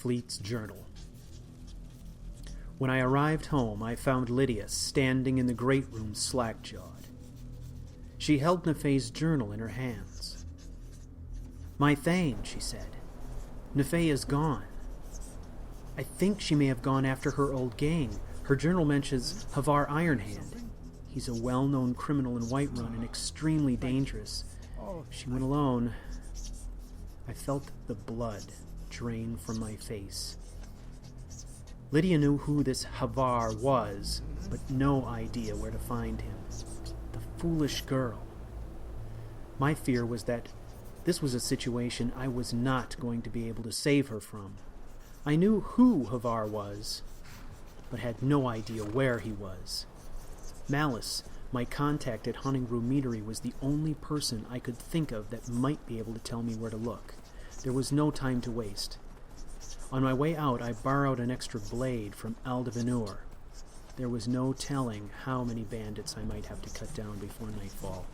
Fleet's journal. When I arrived home, I found Lydia standing in the great room slack-jawed. She held Nephae's journal in her hands. "My Thane," she said, "Nephae is gone. I think she may have gone after her old gang. Her journal mentions Havar Ironhand. He's a well-known criminal in Whiterun and extremely dangerous. She went alone." I felt the blood drain from my face. Lydia knew who this Havar was, but no idea where to find him. The foolish girl. My fear was that this was a situation I was not going to be able to save her from. I knew who Havar was, but had no idea where he was. Malice, my contact at Honningrue Meadery, was the only person I could think of that might be able to tell me where to look. There was no time to waste. On my way out, I borrowed an extra blade from Aldevanur. There was no telling how many bandits I might have to cut down before nightfall.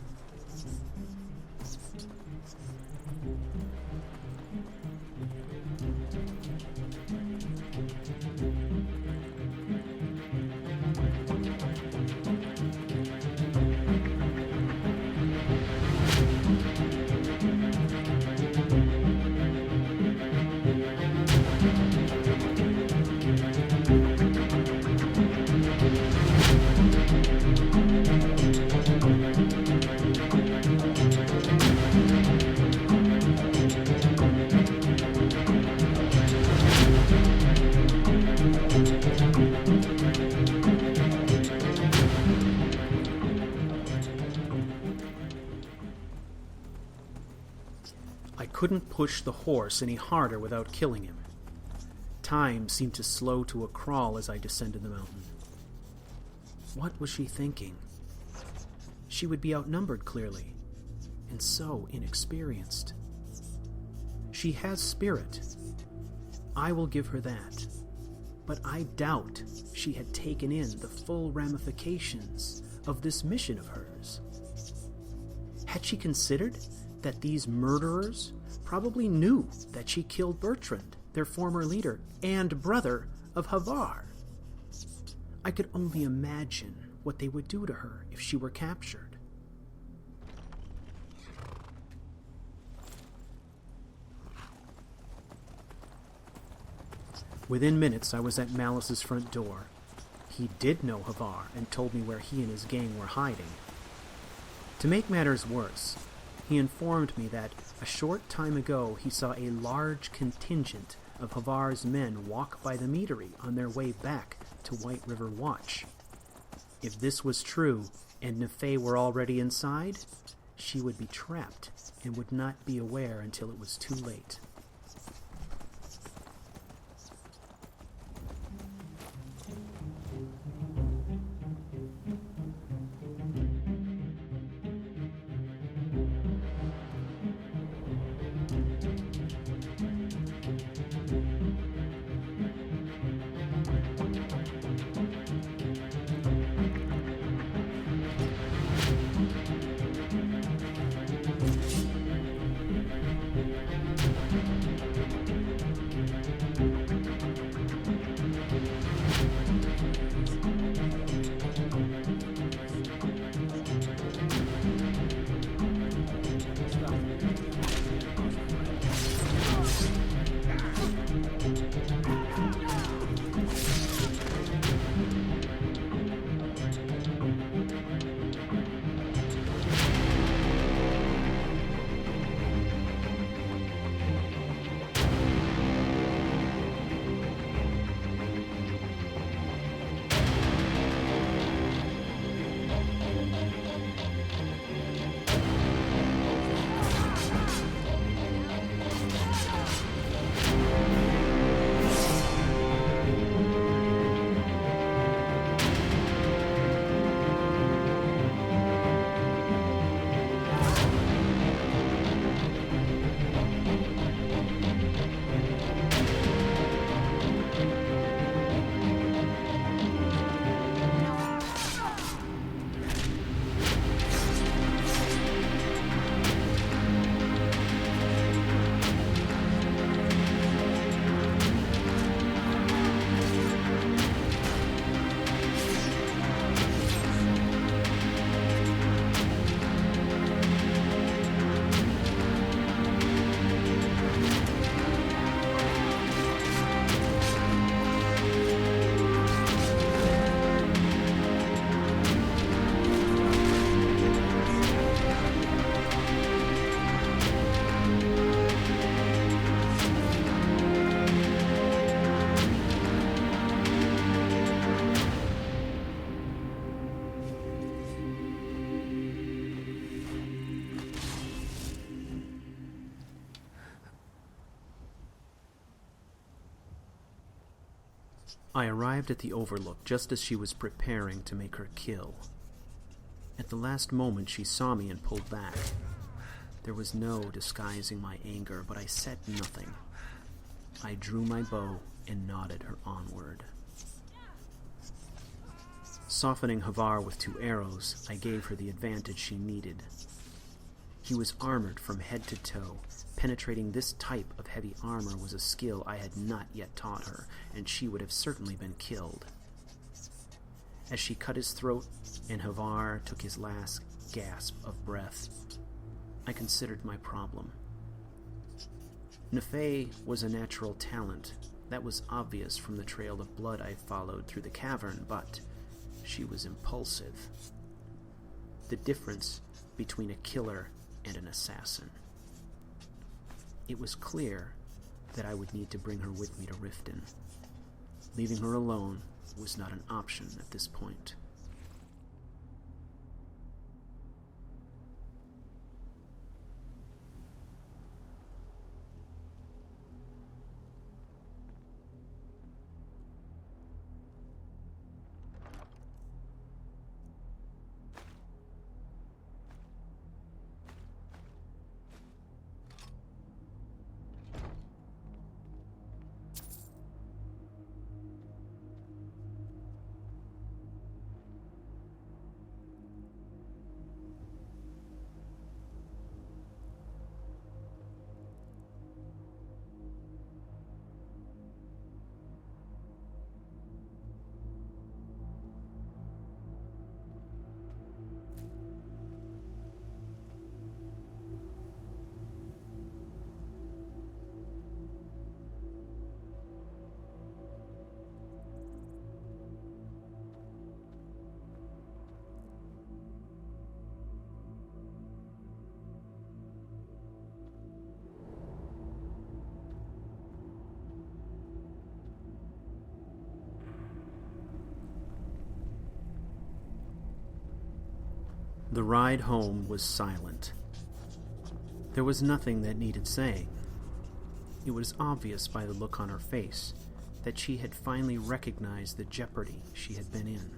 I couldn't push the horse any harder without killing him. Time seemed to slow to a crawl as I descended the mountain. What was she thinking? She would be outnumbered, clearly, and so inexperienced. She has spirit. I will give her that. But I doubt she had taken in the full ramifications of this mission of hers. Had she considered that these murderers probably knew that she killed Bertrand, their former leader and brother of Havar? I could only imagine what they would do to her if she were captured. Within minutes, I was at Malice's front door. He did know Havar and told me where he and his gang were hiding. To make matters worse, he informed me that a short time ago he saw a large contingent of Havar's men walk by the meadery on their way back to White River Watch. If this was true, and Nephae were already inside, she would be trapped and would not be aware until it was too late. I arrived at the overlook just as she was preparing to make her kill. At the last moment she saw me and pulled back. There was no disguising my anger, but I said nothing. I drew my bow and nodded her onward. Softening Havar with 2 arrows, I gave her the advantage she needed. He was armored from head to toe. Penetrating this type of heavy armor was a skill I had not yet taught her, and she would have certainly been killed. As she cut his throat and Havar took his last gasp of breath, I considered my problem. Nephae was a natural talent. That was obvious from the trail of blood I followed through the cavern, but she was impulsive. The difference between a killer and an assassin. It was clear that I would need to bring her with me to Riften. Leaving her alone was not an option at this point. The ride home was silent. There was nothing that needed saying. It was obvious by the look on her face that she had finally recognized the jeopardy she had been in.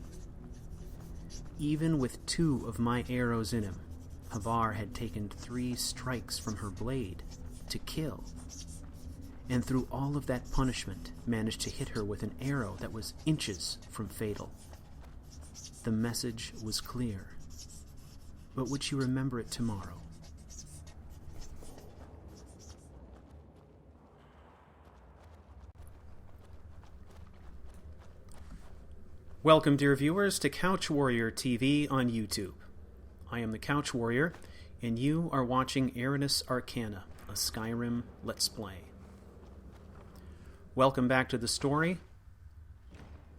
Even with 2 of my arrows in him, Havar had taken 3 strikes from her blade to kill, and through all of that punishment managed to hit her with an arrow that was inches from fatal. The message was clear. But would she remember it tomorrow? Welcome, dear viewers, to CouchWarrior TV on YouTube. I am the CouchWarrior, and you are watching Aranis Arcana, a Skyrim Let's Play. Welcome back to the story.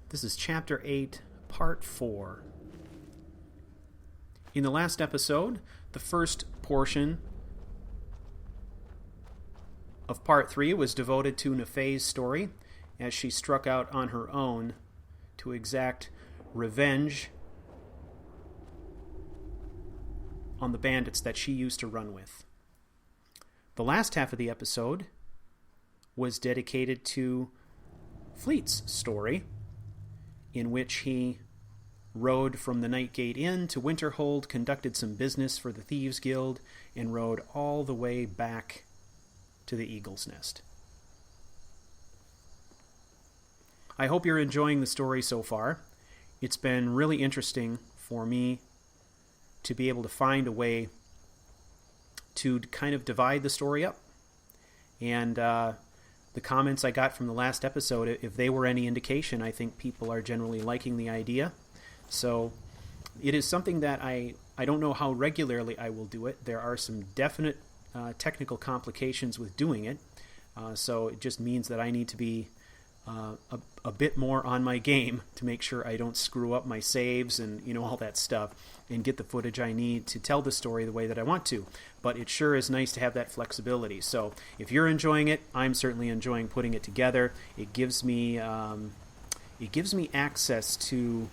This is Chapter 8, Part 4. In the last episode, the first portion of Part 3 was devoted to Nephae's story as she struck out on her own to exact revenge on the bandits that she used to run with. The last half of the episode was dedicated to Fleet's story, in which he rode from the Nightgate Inn to Winterhold, conducted some business for the Thieves Guild, and rode all the way back to the Eagle's Nest. I hope you're enjoying the story so far. It's been really interesting for me to be able to find a way to kind of divide the story up. And the comments I got from the last episode, if they were any indication, I think people are generally liking the idea. So it is something that I don't know how regularly I will do it. There are some definite technical complications with doing it. So it just means that I need to be a bit more on my game to make sure I don't screw up my saves and all that stuff, and get the footage I need to tell the story the way that I want to. But it sure is nice to have that flexibility. So if you're enjoying it, I'm certainly enjoying putting it together. It gives me access to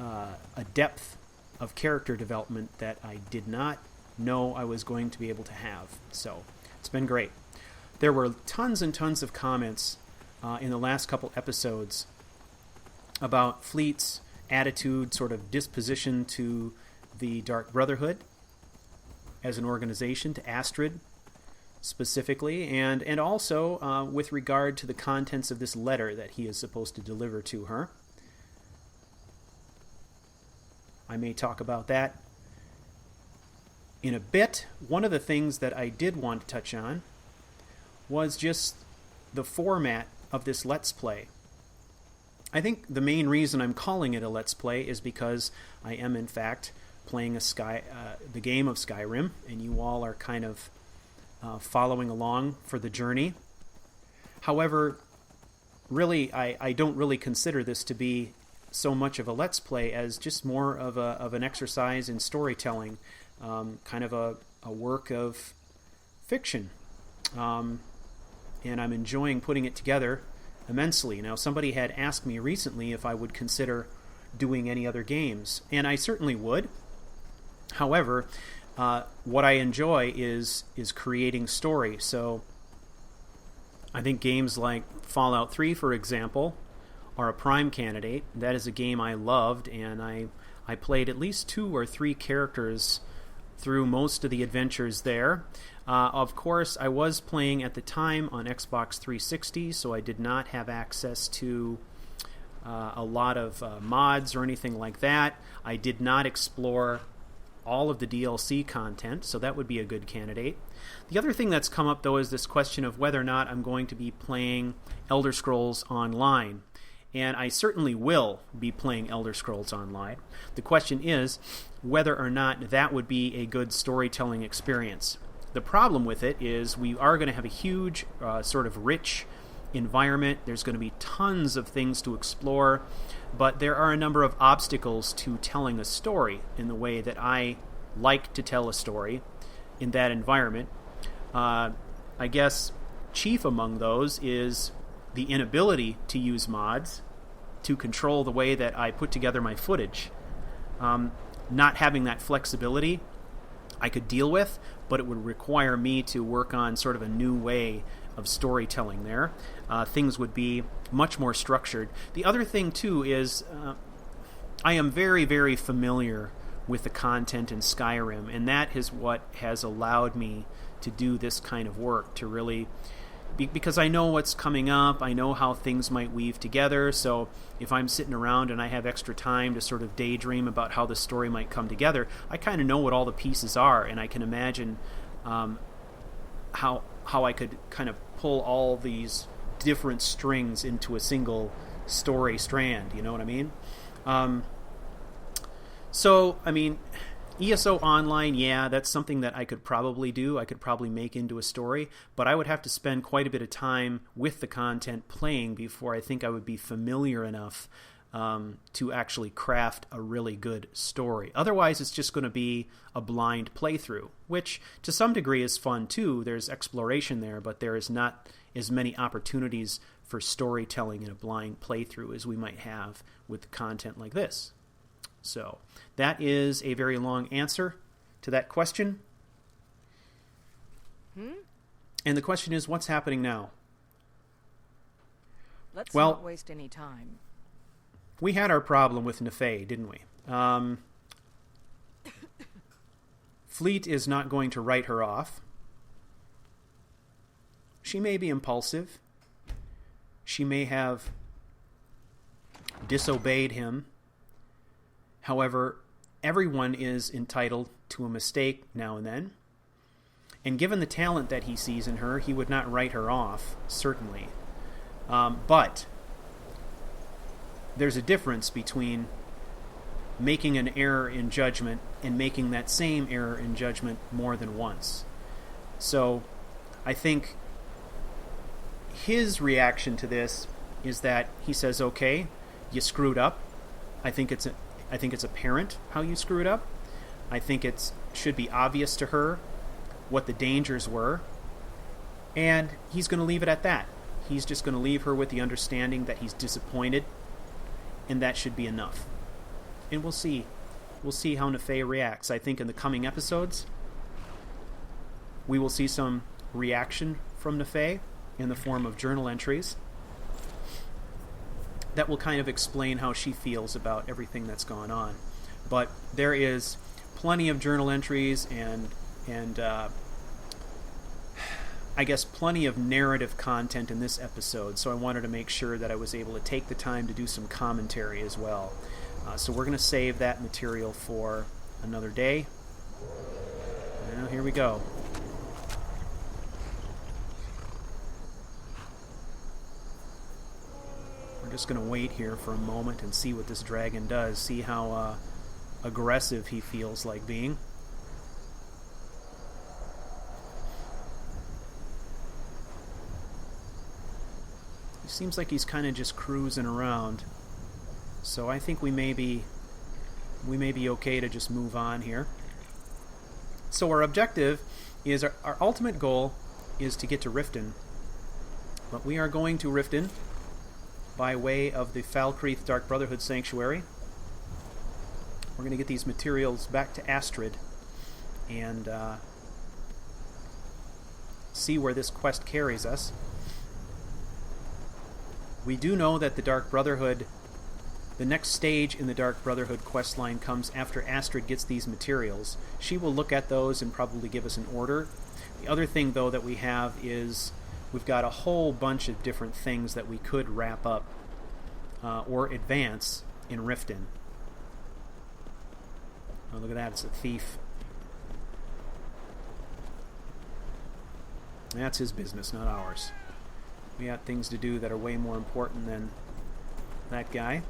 a depth of character development that I did not know I was going to be able to have. So it's been great. There were tons and tons of comments in the last couple episodes about Fleet's attitude, sort of disposition to the Dark Brotherhood as an organization, to Astrid specifically, and also with regard to the contents of this letter that he is supposed to deliver to her. I may talk about that in a bit. One of the things that I did want to touch on was just the format of this Let's Play. I think the main reason I'm calling it a Let's Play is because I am, in fact, playing the game of Skyrim, and you all are kind of following along for the journey. However, really, I don't really consider this to be so much of a Let's Play as just more of an exercise in storytelling, kind of a work of fiction. And I'm enjoying putting it together immensely. Now, somebody had asked me recently if I would consider doing any other games, and I certainly would. However, what I enjoy is creating story. So I think games like Fallout 3, for example, are a prime candidate. That is a game I loved, and I played at least 2 or 3 characters through most of the adventures there. Of course, I was playing at the time on Xbox 360, so I did not have access to a lot of mods or anything like that. I did not explore all of the DLC content, so that would be a good candidate. The other thing that's come up, though, is this question of whether or not I'm going to be playing Elder Scrolls Online. And I certainly will be playing Elder Scrolls Online. The question is whether or not that would be a good storytelling experience. The problem with it is we are going to have a huge, sort of rich environment. There's going to be tons of things to explore, but there are a number of obstacles to telling a story in the way that I like to tell a story in that environment. I guess chief among those is the inability to use mods to control the way that I put together my footage. Not having that flexibility I could deal with, but it would require me to work on sort of a new way of storytelling there. Things would be much more structured. The other thing, too, is I am very, very familiar with the content in Skyrim, and that is what has allowed me to do this kind of work, to really... because I know what's coming up, I know how things might weave together, so if I'm sitting around and I have extra time to sort of daydream about how the story might come together, I kind of know what all the pieces are, and I can imagine how I could kind of pull all these different strings into a single story strand, you know what I mean? So, I mean... ESO Online, yeah, that's something that I could probably do. I could probably make into a story, but I would have to spend quite a bit of time with the content playing before I think I would be familiar enough to actually craft a really good story. Otherwise, it's just going to be a blind playthrough, which to some degree is fun too. There's exploration there, but there is not as many opportunities for storytelling in a blind playthrough as we might have with content like this. So that is a very long answer to that question. And the question is, what's happening now? Let's not waste any time. We had our problem with Nephae, didn't we? Fleet is not going to write her off. She may be impulsive. She may have disobeyed him. However, everyone is entitled to a mistake now and then. And given the talent that he sees in her, he would not write her off, certainly. But there's a difference between making an error in judgment and making that same error in judgment more than once. So I think his reaction to this is that he says, okay, you screwed up. I think it's apparent how you screwed up. I think it should be obvious to her what the dangers were. And he's going to leave it at that. He's just going to leave her with the understanding that he's disappointed, and that should be enough. And we'll see. We'll see how Nephae reacts. I think in the coming episodes, we will see some reaction from Nephae in the form of journal entries. that will kind of explain how she feels about everything that's gone on. But there is plenty of journal entries and I guess plenty of narrative content in this episode, so I wanted to make sure that I was able to take the time to do some commentary as well. So we're going to save that material for another day. Well, here we go. We're just going to wait here for a moment and see what this dragon does, see how aggressive he feels like being. He seems like he's kind of just cruising around, so I think we may be okay to just move on here. So our objective is, our ultimate goal is to get to Riften, but we are going to Riften by way of the Falkreath Dark Brotherhood Sanctuary. We're going to get these materials back to Astrid and see where this quest carries us. We do know that the Dark Brotherhood, the next stage in the Dark Brotherhood questline comes after Astrid gets these materials. She will look at those and probably give us an order. The other thing, though, that we have is we've got a whole bunch of different things that we could wrap up or advance in Riften. Oh, look at that, it's a thief. That's his business, not ours. We got things to do that are way more important than that guy.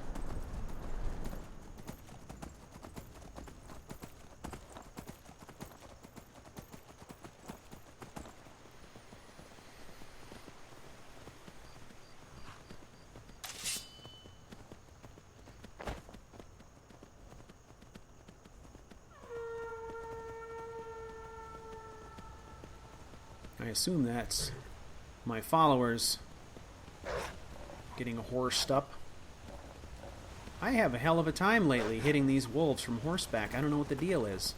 I assume that's my followers getting horsed up. I have a hell of a time lately hitting these wolves from horseback. I don't know what the deal is.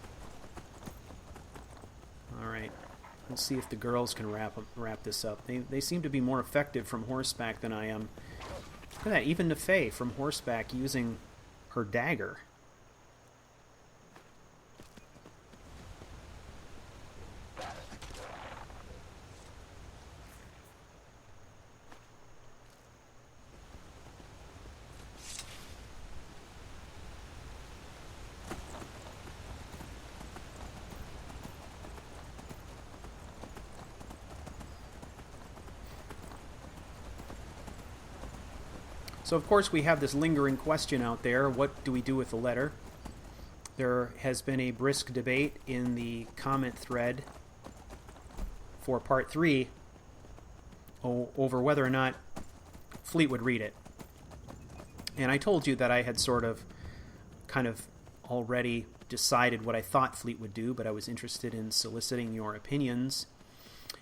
Alright, let's see if the girls can wrap this up. They seem to be more effective from horseback than I am. Look at that, even Nephae from horseback using her dagger. So, of course, we have this lingering question out there. What do we do with the letter? There has been a brisk debate in the comment thread for Part 3 over whether or not Fleet would read it. And I told you that I had sort of kind of already decided what I thought Fleet would do, but I was interested in soliciting your opinions.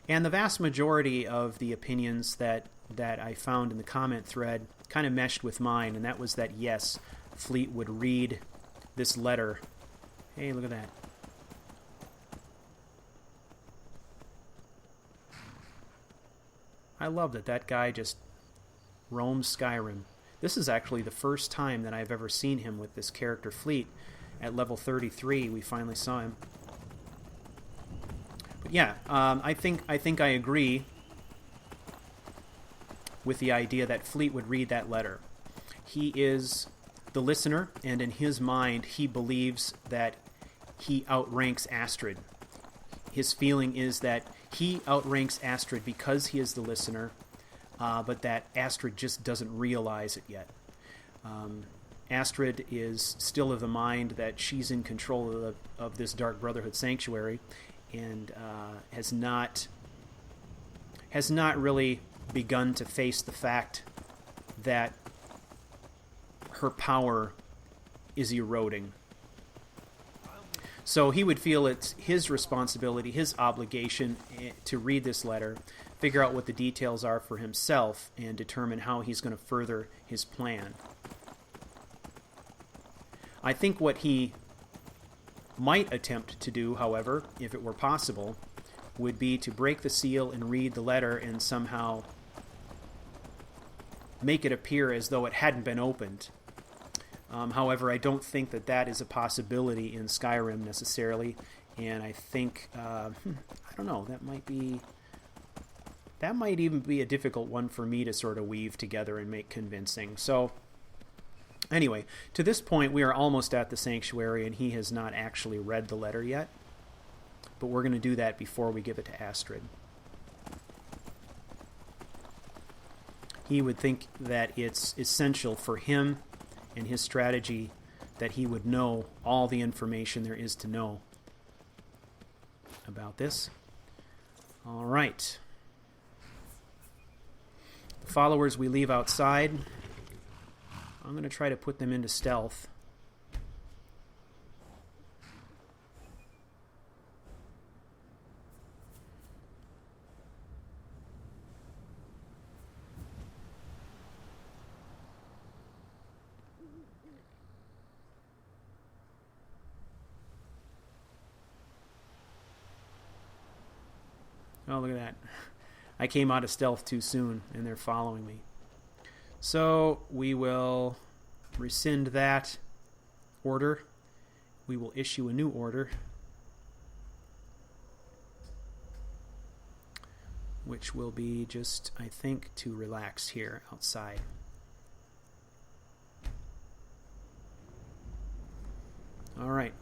And the vast majority of the opinions that I found in the comment thread kind of meshed with mine, and that was that, yes, Fleet would read this letter. Hey, look at that. I love that that guy just roams Skyrim. This is actually the first time that I've ever seen him with this character Fleet. At level 33, we finally saw him. But yeah, I think I agree with the idea that Fleet would read that letter. He is the listener, and in his mind, he believes that he outranks Astrid. His feeling is that he outranks Astrid because he is the listener, but that Astrid just doesn't realize it yet. Astrid is still of the mind that she's in control of this Dark Brotherhood Sanctuary, and has not really begun to face the fact that her power is eroding. So he would feel it's his responsibility, his obligation to read this letter, figure out what the details are for himself, and determine how he's going to further his plan. I think what he might attempt to do, however, if it were possible, would be to break the seal and read the letter and somehow make it appear as though it hadn't been opened. However, I don't think that that is a possibility in Skyrim necessarily, and I think, I don't know, that might even be a difficult one for me to sort of weave together and make convincing. So, anyway, to this point, we are almost at the sanctuary, and he has not actually read the letter yet, but we're going to do that before we give it to Astrid. He would think that it's essential for him and his strategy that he would know all the information there is to know about this. All right. The followers we leave outside, I'm going to try to put them into stealth. Oh, look at that. I came out of stealth too soon, and they're following me. So we will rescind that order. We will issue a new order, which will be just, I think, to relax here outside. All right.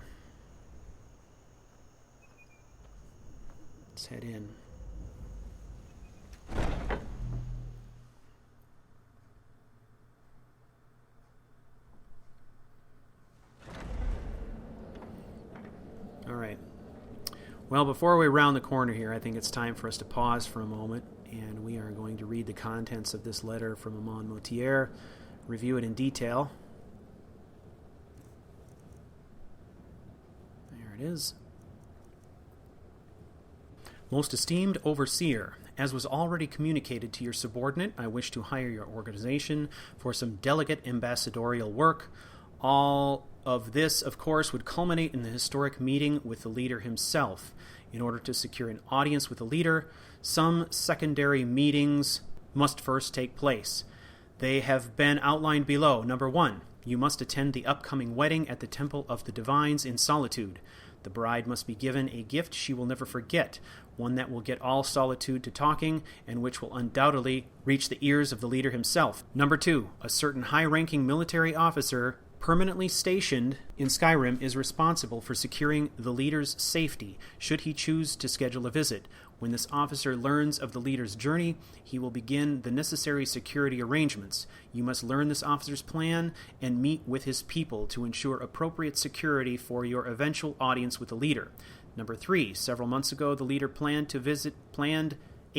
Let's head in. All right. Well, before we round the corner here, I think it's time for us to pause for a moment, and we are going to read the contents of this letter from Amon Motier, review it in detail. There it is. Most esteemed Overseer, as was already communicated to your subordinate, I wish to hire your organization for some delicate ambassadorial work. All of this, of course, would culminate in the historic meeting with the leader himself. In order to secure an audience with the leader, some secondary meetings must first take place. They have been outlined below. Number 1, you must attend the upcoming wedding at the Temple of the Divines in Solitude. The bride must be given a gift she will never forget, one that will get all Solitude to talking, and which will undoubtedly reach the ears of the leader himself. Number 2, a certain high-ranking military officer permanently stationed in Skyrim is responsible for securing the leader's safety, should he choose to schedule a visit. When this officer learns of the leader's journey, he will begin the necessary security arrangements. You must learn this officer's plan and meet with his people to ensure appropriate security for your eventual audience with the leader. Number 3, several months ago, the leader planned a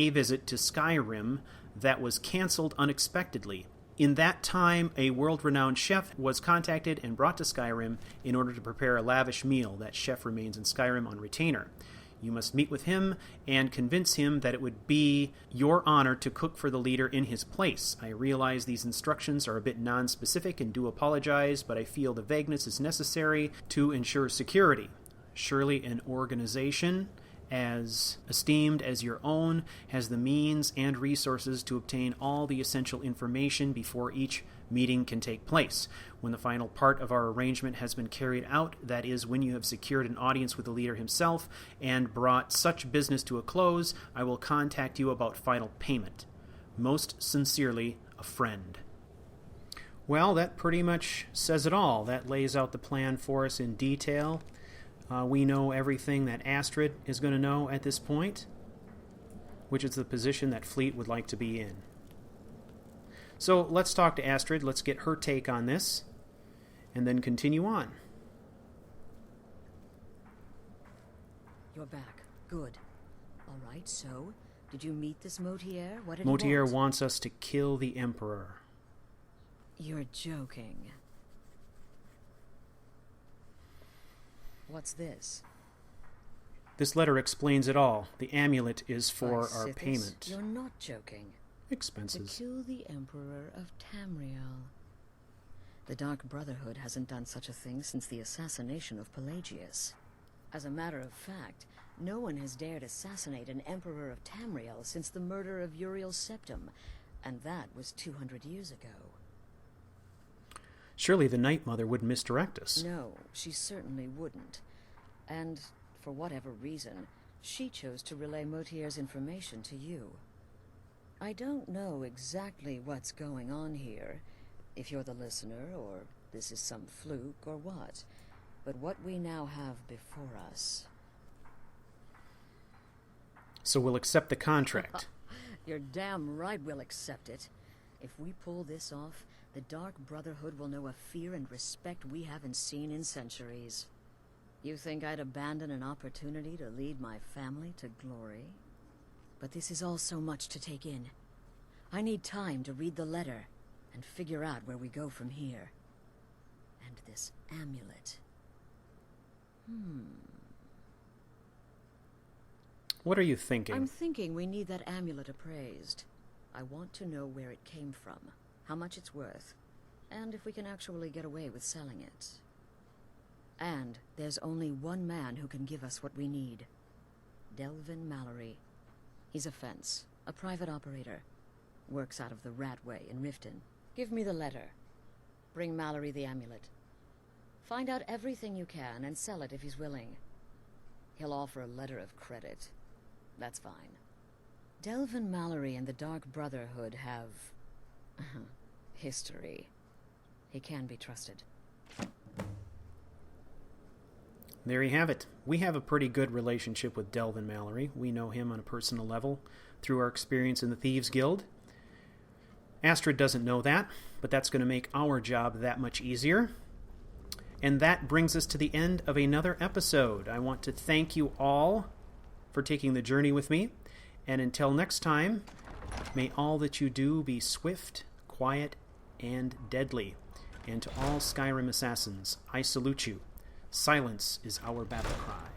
visit to Skyrim that was canceled unexpectedly. In that time, a world-renowned chef was contacted and brought to Skyrim in order to prepare a lavish meal. That chef remains in Skyrim on retainer. You must meet with him and convince him that it would be your honor to cook for the leader in his place. I realize these instructions are a bit non-specific and do apologize, but I feel the vagueness is necessary to ensure security. Surely an organization as esteemed as your own has the means and resources to obtain all the essential information before each meeting can take place. When the final part of our arrangement has been carried out, that is, when you have secured an audience with the leader himself and brought such business to a close, I will contact you about final payment. Most sincerely, a friend. Well, that pretty much says it all. That lays out the plan for us in detail. We know everything that Astrid is going to know at this point, which is the position that Fleet would like to be in. So let's talk to Astrid. Let's get her take on this, and then continue on. You're back. Good. All right, so, did you meet this Motier? What did Motier he want? wants us to kill the Emperor. You're joking. What's this? This letter explains it all. The amulet is for By our Sithis, payment. You're not joking. Expenses. To kill the Emperor of Tamriel. The Dark Brotherhood hasn't done such a thing since the assassination of Pelagius. As a matter of fact, no one has dared assassinate an Emperor of Tamriel since the murder of Uriel Septim, And that was 200 years ago. Surely the Night Mother would misdirect us. No, she certainly wouldn't. And, for whatever reason, she chose to relay Motier's information to you. I don't know exactly what's going on here, if you're the listener, or this is some fluke, or what. But what we now have before us... So we'll accept the contract. You're damn right we'll accept it. If we pull this off, the Dark Brotherhood will know a fear and respect we haven't seen in centuries. You think I'd abandon an opportunity to lead my family to glory? But this is all so much to take in. I need time to read the letter and figure out where we go from here. And this amulet. What are you thinking? I'm thinking we need that amulet appraised. I want to know where it came from, how much it's worth, and if we can actually get away with selling it. And there's only one man who can give us what we need. Delvin Mallory. He's a fence, a private operator. Works out of the Ratway in Riften. Give me the letter. Bring Mallory the amulet. Find out everything you can and sell it if he's willing. He'll offer a letter of credit. That's fine. Delvin Mallory and the Dark Brotherhood have... history. He can be trusted. There you have it. We have a pretty good relationship with Delvin Mallory. We know him on a personal level through our experience in the Thieves Guild. Astrid doesn't know that, but that's going to make our job that much easier. And that brings us to the end of another episode. I want to thank you all for taking the journey with me. And until next time, may all that you do be swift, quiet, and deadly. And to all Skyrim assassins, I salute you. Silence is our battle cry.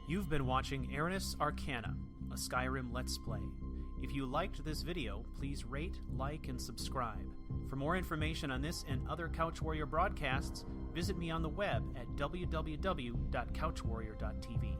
You've been watching Aranus Arcana, a Skyrim Let's Play. If you liked this video, please rate, like, and subscribe. For more information on this and other CouchWarrior broadcasts, visit me on the web at www.couchwarrior.tv.